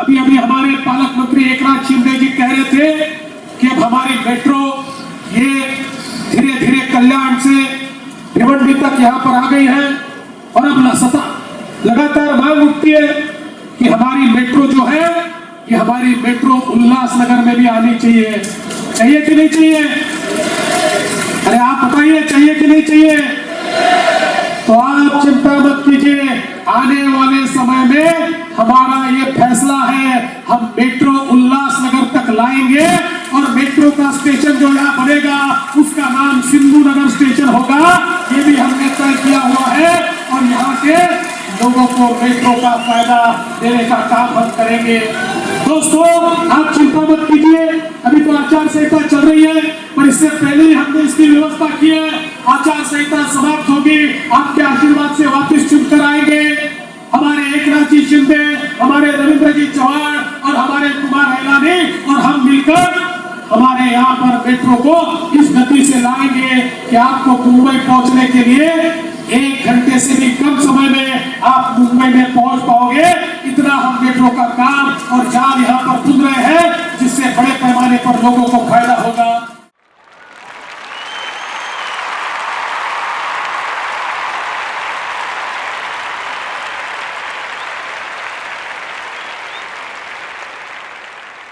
अभी अभी हमारे पालक मंत्री एकनाथ शिंदे जी कह रहे थे कि अब हमारी मेट्रो ये धीरे धीरे कल्याण से भिवंडी तक यहाँ पर आ गई है और अब लगातार मांग उठती है कि हमारी मेट्रो जो है ये हमारी मेट्रो उल्लासनगर में भी आनी चाहिए। चाहिए कि नहीं चाहिए? अरे आप बताइए, चाहिए कि नहीं चाहिए? तो आप चिंता मत कीजिए, आने वाले समय में हमारा ये फैसला है, हम मेट्रो उल्लासनगर तक लाएंगे और मेट्रो का स्टेशन जो यहाँ बनेगा उसका नाम सिंधु नगर स्टेशन होगा। ये भी हमने तय किया हुआ है और यहाँ के लोगों को मेट्रो का फायदा देने का काम हम करेंगे। दोस्तों, आप चिंता मत कीजिए, अभी तो आचार संहिता चल रही है, पर इससे पहले ही हमने इसकी व्यवस्था की है। आचार संहिता समाप्त होगी, आपके आशीर्वाद से वापस चुनकर आएंगे हमारे एकनाथ जी शिंदे, हमारे रविंद्र जी चौहान और हमारे कुमार हैलानी और हम मिलकर हमारे यहाँ पर मेट्रो को इस गति से लाएंगे कि आपको मुंबई पहुंचने के लिए 1 घंटे से भी कम समय में आप मुंबई में पहुंच पाओगे। इतना हम मेट्रो का काम और जाल यहाँ पर खुद रहे हैं जिससे बड़े पैमाने पर लोगों को फायदा होगा।